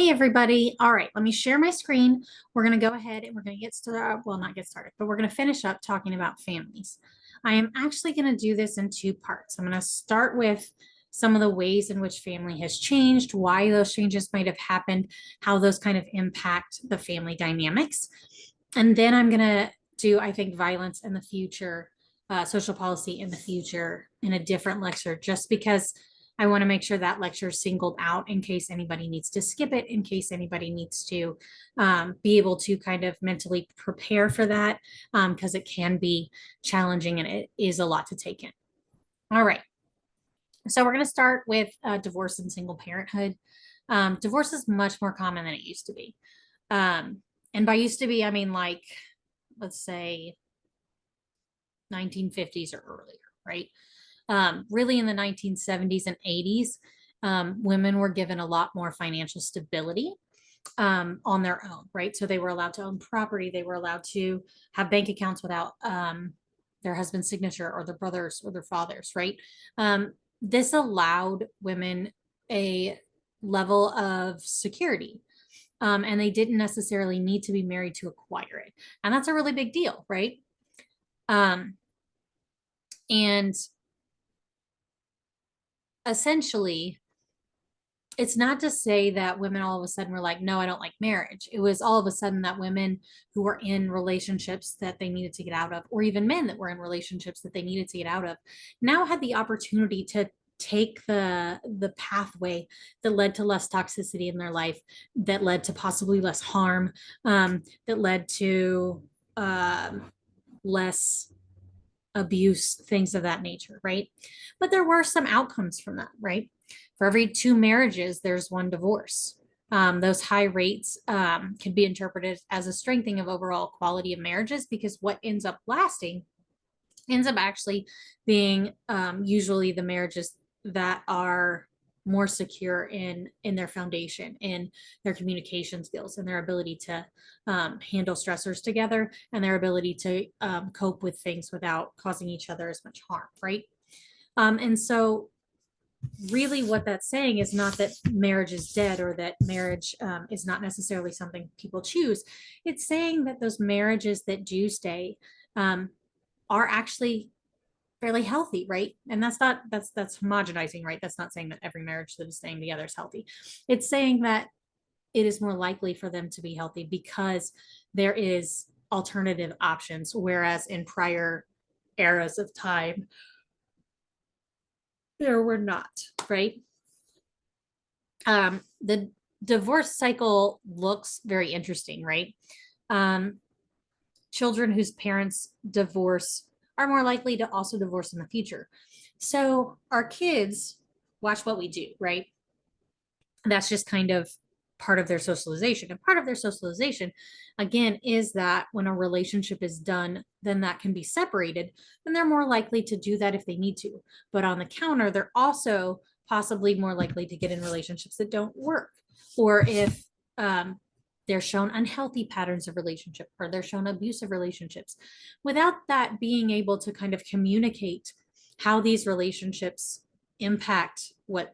Hey everybody. All right, let me share my screen. We're going to go ahead and we're going to get started. Well, not get started, but we're going to finish up talking about families. I am actually going to do this in two parts. I'm going to start with some of the ways in which family has changed, why those changes might have happened, how those kind of impact the family dynamics. And then I'm going to do, I think, violence in the future, social policy in the future in a different lecture, just because I want to make sure that lecture is singled out in case anybody needs to skip it, in case anybody needs to be able to kind of mentally prepare for that, because it can be challenging and it is a lot to take in. All right. So we're going to start with divorce and single parenthood. Divorce is much more common than it used to be. And by used to be, I mean like, let's say 1950s or earlier, right? Really in the 1970s and 80s, women were given a lot more financial stability on their own, right? So they were allowed to own property. They were allowed to have bank accounts without their husband's signature or their brothers or their fathers, right? This allowed women a level of security. And they didn't necessarily need to be married to acquire it. And that's a really big deal, right? And essentially, it's not to say that women all of a sudden were like, no, I don't like marriage. It was all of a sudden that women who were in relationships that they needed to get out of, or even men that were in relationships that they needed to get out of, now had the opportunity to take the pathway that led to less toxicity in their life, that led to possibly less harm, that led to less abuse, things of that nature, right? But there were some outcomes from that, right? For every two marriages, there's one divorce. Those high rates can be interpreted as a strengthening of overall quality of marriages, because what ends up lasting ends up actually being usually the marriages that are more secure in their foundation, in their communication skills, and their ability to handle stressors together, and their ability to cope with things without causing each other as much harm, right? And so really what that's saying is not that marriage is dead, or that marriage is not necessarily something people choose. It's saying that those marriages that do stay are actually fairly healthy, right? And that's homogenizing, right? That's not saying that every marriage that is staying together is healthy. It's saying that it is more likely for them to be healthy because there is alternative options, whereas in prior eras of time there were not, right? The divorce cycle looks very interesting, right? Um, Children whose parents divorce are more likely to also divorce in the future. So our kids watch what we do, right? That's just kind of part of their socialization. And part of their socialization, again, is that when a relationship is done, then that can be separated. Then they're more likely to do that if they need to. But on the counter, they're also possibly more likely to get in relationships that don't work. Or if they're shown unhealthy patterns of relationship, or they're shown abusive relationships, without that being able to kind of communicate how these relationships impact what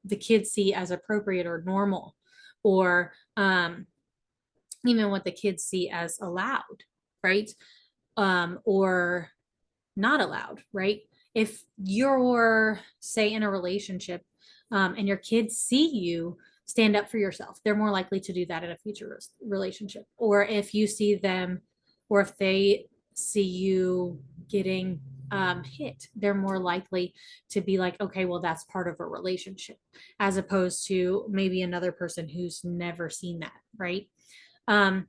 the kids see as appropriate or normal, or even what the kids see as allowed, right? Or not allowed, right? If you're, say, in a relationship and your kids see you stand up for yourself, they're more likely to do that in a future relationship. Or if you see them, or if they see you getting hit, they're more likely to be like, okay, well, that's part of a relationship, as opposed to maybe another person who's never seen that, right? Um,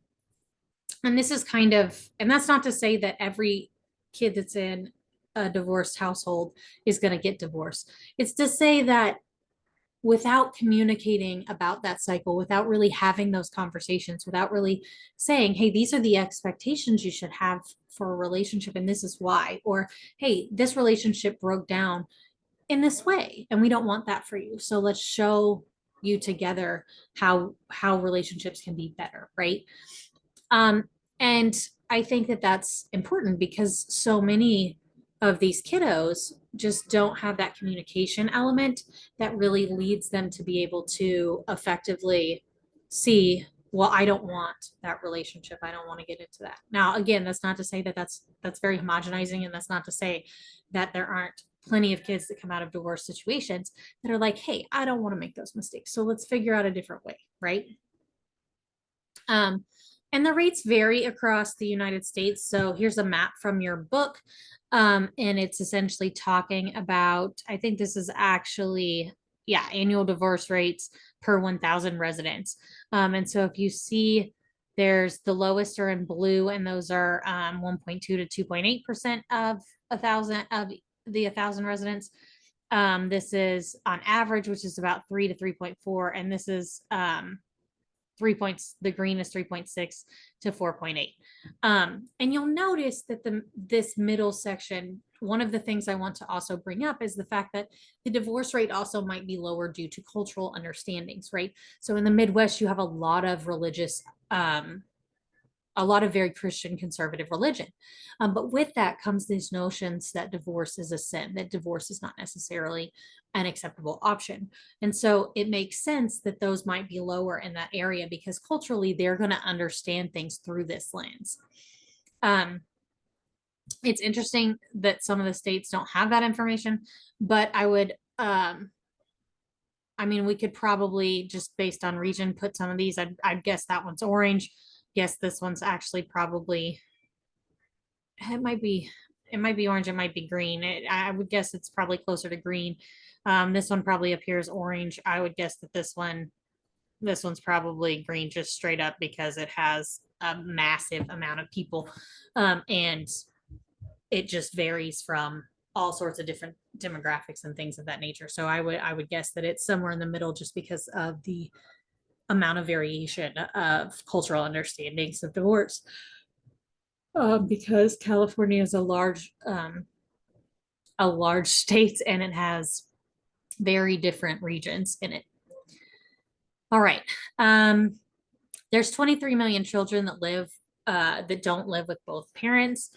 and this is kind of, and that's not to say that every kid that's in a divorced household is going to get divorced. It's to say that without communicating about that cycle, without really having those conversations, without really saying, hey, these are the expectations you should have for a relationship, and this is why, or hey, this relationship broke down in this way, and we don't want that for you. So let's show you together how relationships can be better, right? Um, and I think that that's important because so many of these kiddos just don't have that communication element that really leads them to be able to effectively see, well, I don't want that relationship. I don't want to get into that. Now, again, that's not to say that that's very homogenizing, and that's not to say that there aren't plenty of kids that come out of divorce situations that are like, hey, I don't want to make those mistakes. So let's figure out a different way, right? Um, and the rates vary across the United States. So here's a map from your book. And it's essentially talking about, I think this is actually, yeah, annual divorce rates per 1,000 residents. And so if you see, there's the lowest are in blue, and those are 1.2 to 2.8% of a thousand residents. This is on average, which is about 3 to 3.4, and this is 3 points, the green is 3.6 to 4.8. And you'll notice that this middle section, one of the things I want to also bring up is the fact that the divorce rate also might be lower due to cultural understandings, right? So in the Midwest, you have a lot of religious a lot of very Christian conservative religion. But with that comes these notions that divorce is a sin, that divorce is not necessarily an acceptable option. And so it makes sense that those might be lower in that area because culturally they're going to understand things through this lens. Um, it's interesting that some of the states don't have that information, but I mean, we could probably just based on region put some of these. I'd guess that one's orange. Guess this one's actually probably it might be orange, it might be green. I would guess it's probably closer to green. This one probably appears orange. I would guess that this one's probably green just straight up because it has a massive amount of people. And it just varies from all sorts of different demographics and things of that nature. So I would guess that it's somewhere in the middle just because of the amount of variation of cultural understandings of divorce. Because California is a large state and it has very different regions in it. All right. There's 23 million children that don't live with both parents.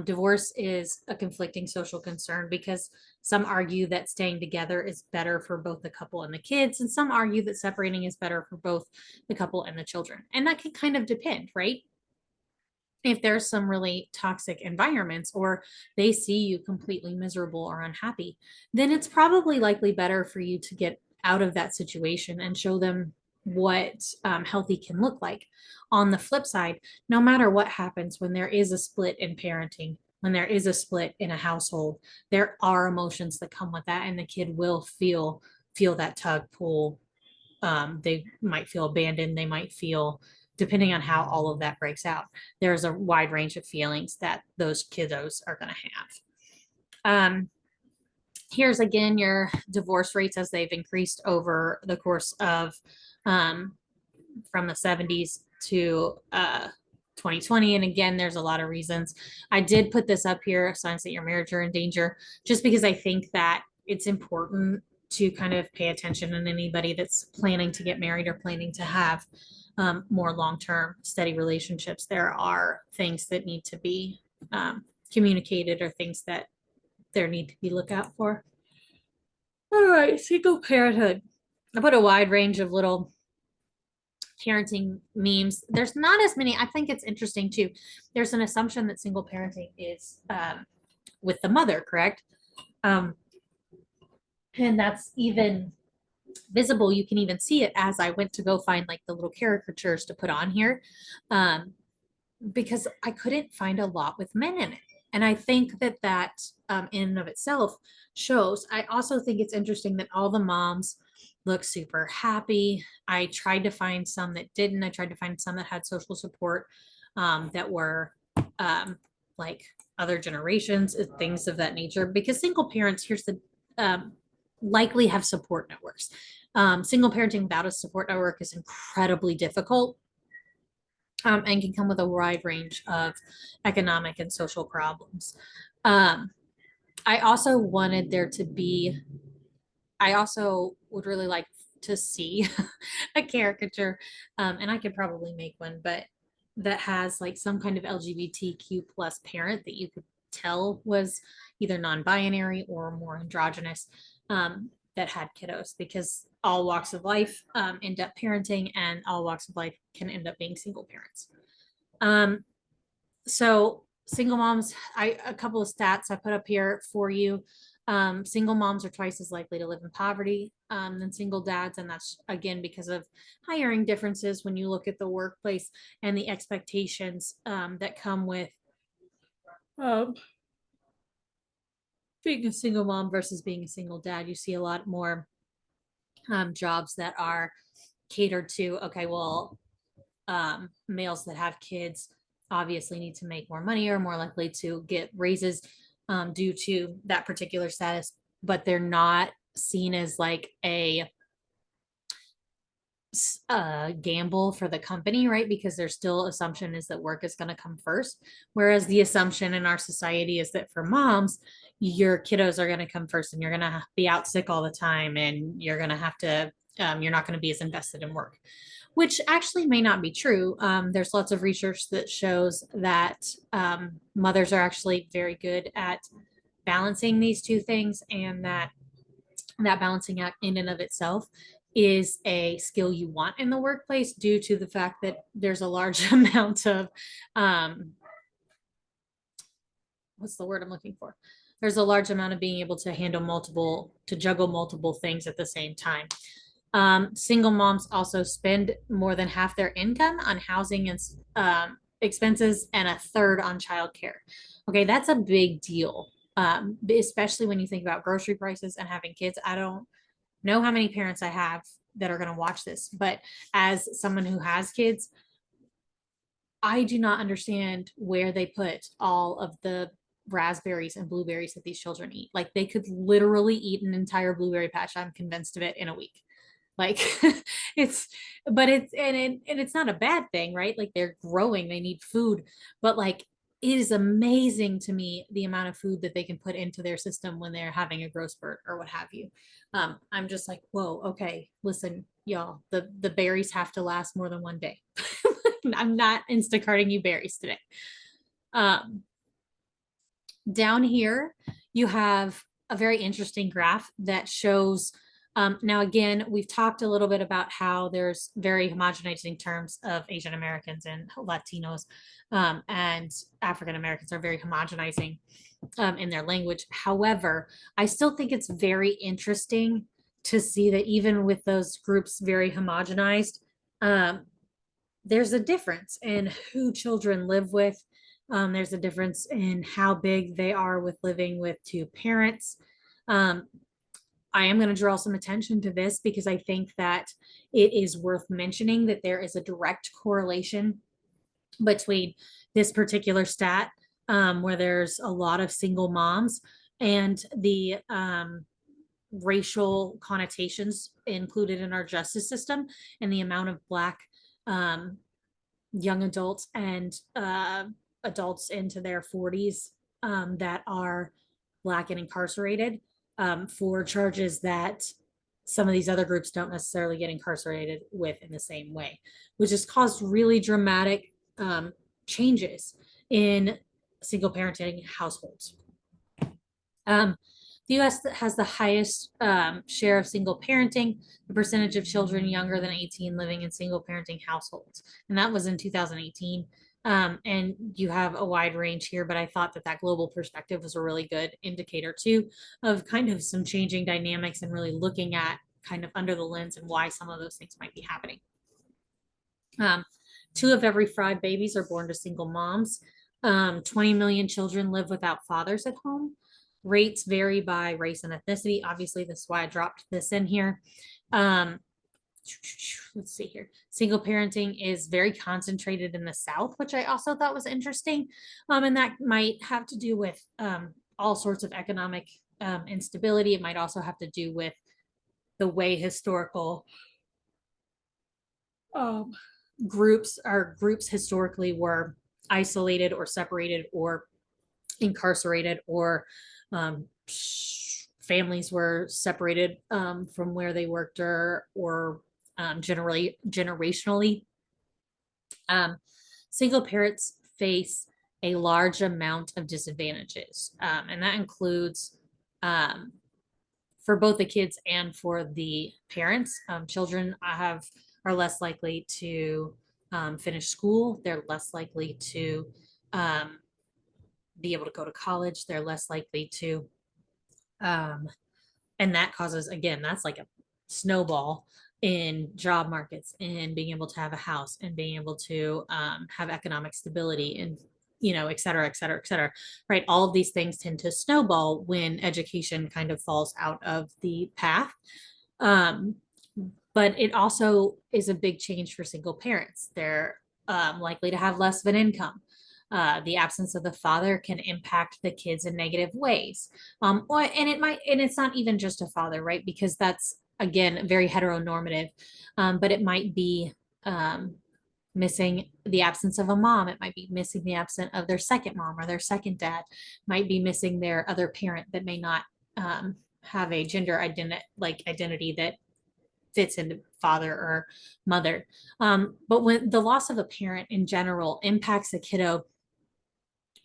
Divorce is a conflicting social concern because some argue that staying together is better for both the couple and the kids, and some argue that separating is better for both the couple and the children. And that can kind of depend, right? If there's some really toxic environments or they see you completely miserable or unhappy, then it's probably likely better for you to get out of that situation and show them what healthy can look like. On the flip side, no matter what happens when there is a split in parenting, when there is a split in a household, there are emotions that come with that, and the kid will feel that tug pull. They might feel abandoned. They might feel, depending on how all of that breaks out, there's a wide range of feelings that those kiddos are going to have. Here's again your divorce rates as they've increased over the course of from the 70s to 2020. And again, there's a lot of reasons. I did put this up here, signs that your marriage are in danger, just because I think that it's important to kind of pay attention in anybody that's planning to get married or planning to have more long-term steady relationships. There are things that need to be communicated or things that there need to be looked out for. All right, single parenthood. I put a wide range of little parenting memes. There's not as many. I think it's interesting too. There's an assumption that single parenting is with the mother, correct? Um, and that's even visible. You can even see it as I went to go find like the little caricatures to put on here, because I couldn't find a lot with men in it. And I think that in and of itself shows. I also think it's interesting that all the moms look super happy. I tried to find some that didn't. I tried to find some that had social support, that were like other generations, things of that nature. Because single parents, here's the likely have support networks. Single parenting without a support network is incredibly difficult, and can come with a wide range of economic and social problems. I also wanted there to be, I also would really like to see a caricature, and I could probably make one, but that has like some kind of LGBTQ plus parent that you could tell was either non-binary or more androgynous. that had kiddos, because all walks of life end up parenting, and all walks of life can end up being single parents. So single moms, a couple of stats I put up here for you. Single moms are twice as likely to live in poverty than single dads, and that's again because of hiring differences when you look at the workplace and the expectations that come with um, being a single mom versus being a single dad. You see a lot more jobs that are catered to, okay, well, males that have kids obviously need to make more money or more likely to get raises due to that particular status, but they're not seen as like a gamble for the company, right? Because their still assumption is that work is going to come first. Whereas the assumption in our society is that for moms, your kiddos are going to come first, and you're going to be out sick all the time, and you're going to have to, you're not going to be as invested in work, which actually may not be true. There's lots of research that shows that mothers are actually very good at balancing these two things, and that balancing act in and of itself is a skill you want in the workplace, due to the fact that there's a large amount of what's the word I'm looking for? There's a large amount of being able to juggle multiple things at the same time. Single moms also spend more than half their income on housing and expenses, and a third on childcare. Okay, that's a big deal, especially when you think about grocery prices and having kids. I don't know how many parents I have that are going to watch this, but as someone who has kids, I do not understand where they put all of the raspberries and blueberries that these children eat. Like, they could literally eat an entire blueberry patch, I'm convinced of it, in a week. Like it's, but it's not a bad thing, right? Like, they're growing, they need food, but like, it is amazing to me the amount of food that they can put into their system when they're having a growth spurt or what have you. I'm just like, whoa, okay, listen, y'all, the berries have to last more than one day. I'm not Instacarting you berries today. Down here, you have a very interesting graph that shows, now again, we've talked a little bit about how there's very homogenizing terms of Asian Americans and Latinos, and African Americans are very homogenizing in their language. However, I still think it's very interesting to see that even with those groups very homogenized, there's a difference in who children live with. There's a difference in how big they are with living with two parents. I am going to draw some attention to this because I think that it is worth mentioning that there is a direct correlation between this particular stat, where there's a lot of single moms, and the racial connotations included in our justice system, and the amount of Black young adults and adults into their 40s that are Black and incarcerated for charges that some of these other groups don't necessarily get incarcerated with in the same way, which has caused really dramatic changes in single parenting households. The US has the highest share of single parenting, the percentage of children younger than 18 living in single parenting households. And that was in 2018. And you have a wide range here, but I thought that global perspective was a really good indicator too of kind of some changing dynamics, and really looking at kind of under the lens and why some of those things might be happening. 2 of every 5 babies are born to single moms. 20 million children live without fathers at home. Rates vary by race and ethnicity. Obviously, this is why I dropped this in here. Let's see here. Single parenting is very concentrated in the South, which I also thought was interesting. And that might have to do with all sorts of economic instability. It might also have to do with the way historical groups historically were isolated or separated or incarcerated, or families were separated from where they worked, or generationally. Single parents face a large amount of disadvantages, and that includes, for both the kids and for the parents. Children are less likely to finish school. They're less likely to um, be able to go to college. They're less likely to, um, and that causes, again, that's like a snowball in job markets and being able to have a house and being able to have economic stability and, et cetera, et cetera, et cetera, right? All of these things tend to snowball when education kind of falls out of the path. Um, but it also is a big change for single parents. They're likely to have less of an income. The absence of the father can impact the kids in negative ways. And it's not even just a father, right? Because that's, again, very heteronormative. But it might be um, missing the absence of a mom. It might be missing the absence of their second mom or their second dad. Might be missing their other parent that may not have a gender identity that fits into father or mother. But when the loss of a parent in general impacts a kiddo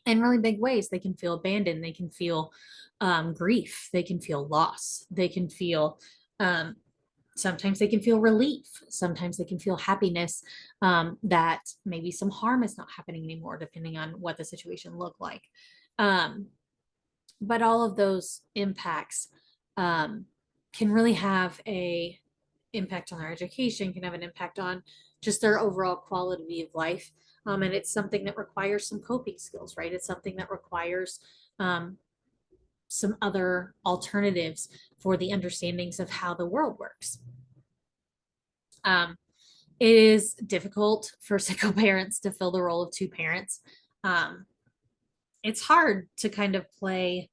in really big ways, they can feel abandoned, they can feel grief, they can feel loss, they can feel um, sometimes they can feel relief, sometimes they can feel happiness that maybe some harm is not happening anymore, depending on what the situation looked like. Um, but all of those impacts can really have a impact on their education, can have an impact on just their overall quality of life. And it's something that requires some coping skills, right? It's something that requires um, some other alternatives for the understandings of how the world works. Um, it is difficult for single parents to fill the role of two parents. Um, it's hard to kind of play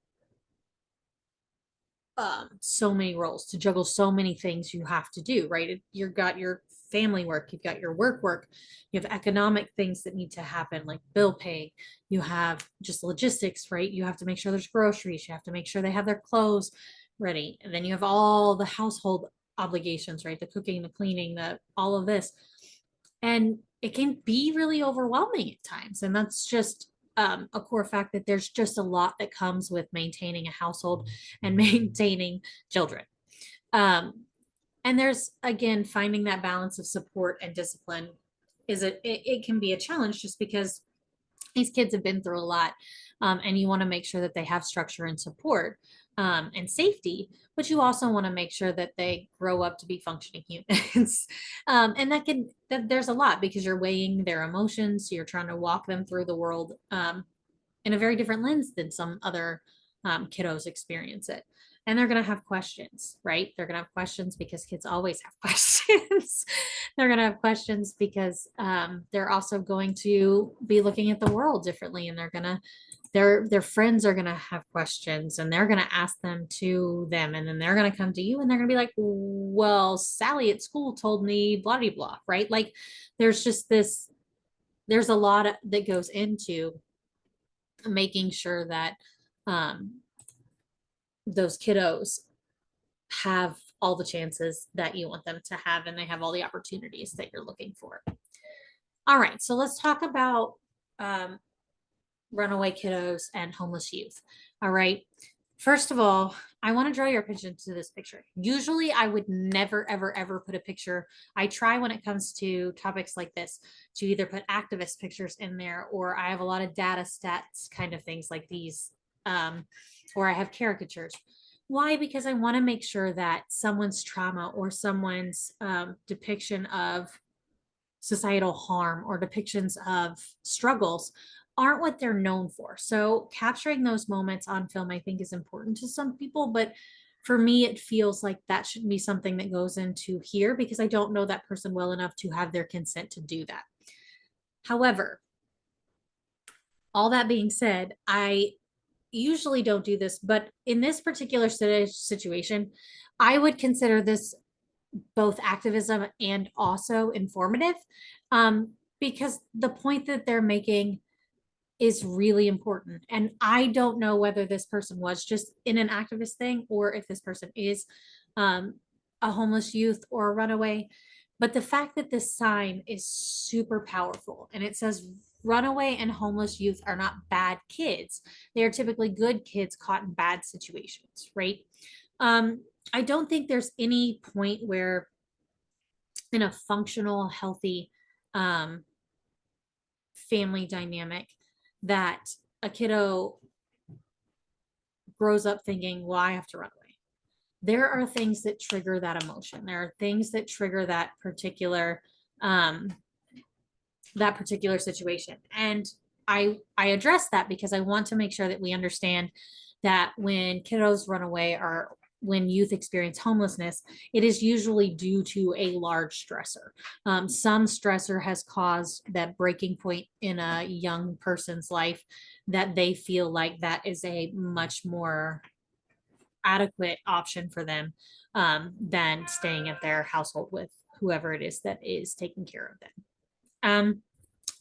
so many roles, to juggle so many things you have to do, right? You've got your family work, you've got your work, you have economic things that need to happen, like bill pay, you have just logistics, right? You have to make sure there's groceries, you have to make sure they have their clothes ready, and then you have all the household obligations, right? The cooking, the cleaning, the all of this. And it can be really overwhelming at times. And that's just a core fact that there's just a lot that comes with maintaining a household and maintaining children. Um, and there's, again, finding that balance of support and discipline it can be a challenge just because these kids have been through a lot, and you want to make sure that they have structure and support and safety, but you also want to make sure that they grow up to be functioning humans. And there's a lot because you're weighing their emotions, you're trying to walk them through the world in a very different lens than some other kiddos experience it. And they're going to have questions, right? They're going to have questions because kids always have questions. They're going to have questions because they're also going to be looking at the world differently, and their friends are going to have questions, and they're going to ask them to them, and then they're going to come to you and they're going to be like, well, Sally at school told me blah blah blah, right? Like there's just there's a lot that goes into making sure that um, those kiddos have all the chances that you want them to have, and they have all the opportunities that you're looking for. All right, so let's talk about runaway kiddos and homeless youth. All right. First of all, I want to draw your attention to this picture. Usually I would never, ever, ever put a picture. I try when it comes to topics like this to either put activist pictures in there, or I have a lot of data stats kind of things like these, or I have caricatures. Why? Because I want to make sure that someone's trauma or someone's depiction of societal harm or depictions of struggles aren't what they're known for. So capturing those moments on film, I think, is important to some people, but for me, it feels like that shouldn't be something that goes into here because I don't know that person well enough to have their consent to do that. However, all that being said, I usually don't do this, but in this particular situation, I would consider this both activism and also informative, because the point that they're making is really important. And I don't know whether this person was just in an activist thing or if this person is um, a homeless youth or a runaway. But the fact that this sign is super powerful and it says runaway and homeless youth are not bad kids. They are typically good kids caught in bad situations, right? I don't think there's any point where in a functional, healthy um, family dynamic that a kiddo grows up thinking, well, I have to run away. There are things that trigger that emotion. There are things that trigger um, that particular situation. And I address that because I want to make sure that we understand that when kiddos run away or when youth experience homelessness, it is usually due to a large stressor. Some stressor has caused that breaking point in a young person's life that they feel like that is a much more adequate option for them than staying at their household with whoever it is that is taking care of them. Um,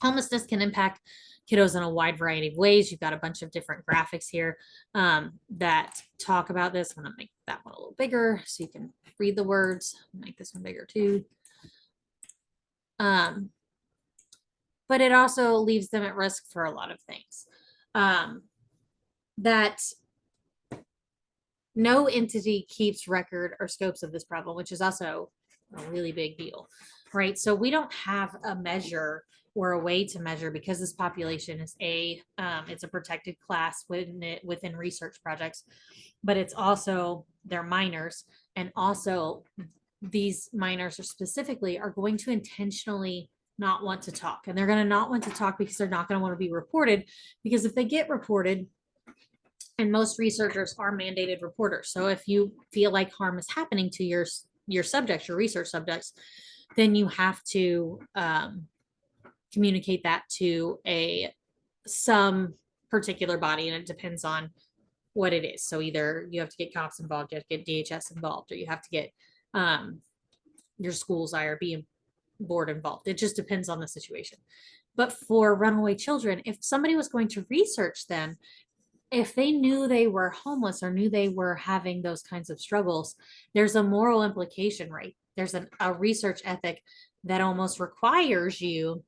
Homelessness can impact kiddos in a wide variety of ways. You've got a bunch of different graphics here that talk about this. I'm going to make that one a little bigger so you can read the words. Make this one bigger too. But it also leaves them at risk for a lot of things. That no entity keeps record or scopes of this problem, which is also a really big deal, right? So we don't have a measure or a way to measure because this population is it's a protected class within research projects, but it's also they're minors, and also these minors are specifically are going to intentionally not want to talk, and they're going to not want to talk because they're not going to want to be reported, because if they get reported, and most researchers are mandated reporters. So if you feel like harm is happening to your subjects, your research subjects, then you have to communicate that to some particular body, and it depends on what it is. So either you have to get cops involved, you have to get DHS involved, or you have to get your school's IRB board involved. It just depends on the situation. But for runaway children, if somebody was going to research them, if they knew they were homeless or knew they were having those kinds of struggles, there's a moral implication, right? There's a research ethic that almost requires you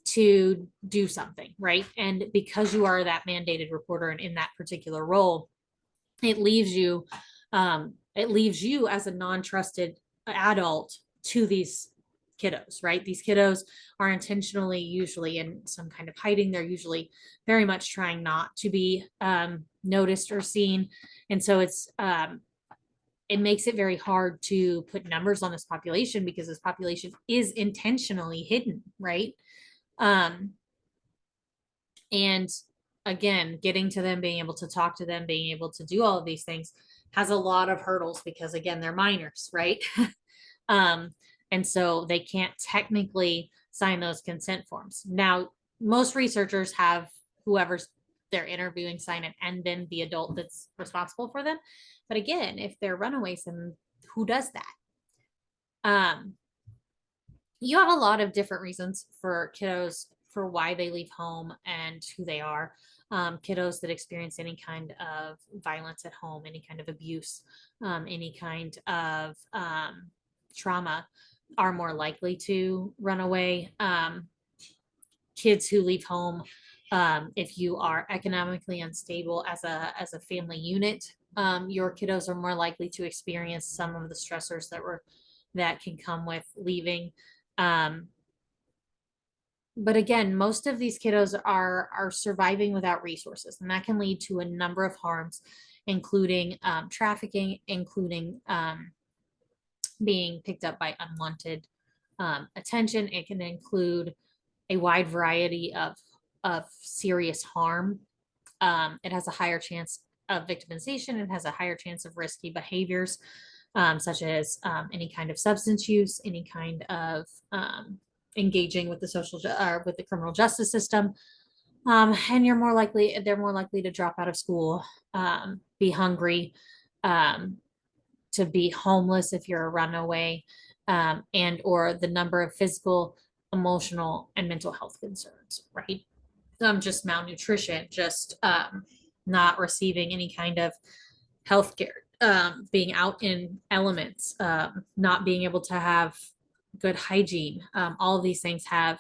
to do something, right? And because you are that mandated reporter and in that particular role, it leaves you as a non-trusted adult to these kiddos, right? These kiddos are intentionally usually in some kind of hiding. They're usually very much trying not to be noticed or seen. And so it makes it very hard to put numbers on this population because this population is intentionally hidden, right? And again, getting to them, being able to talk to them, being able to do all of these things has a lot of hurdles because again, they're minors, right? And so they can't technically sign those consent forms. Now, most researchers have whoever's they're interviewing sign it and then the adult that's responsible for them. But again, if they're runaways, then who does that? You have a lot of different reasons for kiddos for why they leave home and who they are. Kiddos that experience any kind of violence at home, any kind of abuse, any kind of trauma are more likely to run away. Kids who leave home, if you are economically unstable as a family unit, your kiddos are more likely to experience some of the stressors that can come with leaving. But again, most of these kiddos are surviving without resources, and that can lead to a number of harms, including trafficking, including being picked up by unwanted attention. It can include a wide variety of serious harm. It has a higher chance of victimization. It has a higher chance of risky behaviors, such as any kind of substance use, any kind of engaging with with the criminal justice system. And they're more likely to drop out of school, be hungry, to be homeless if you're a runaway, and or the number of physical, emotional, and mental health concerns, right? Just malnutrition, just not receiving any kind of health care, being out in elements, not being able to have good hygiene. All of these things have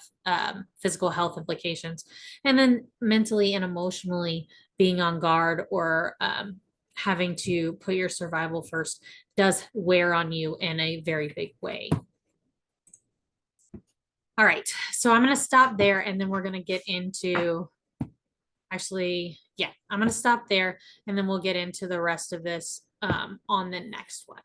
physical health implications. And then mentally and emotionally being on guard or having to put your survival first does wear on you in a very big way. All right, so I'm going to stop there and then we're going to get into, actually, yeah, I'm going to stop there and then we'll get into the rest of this on the next one.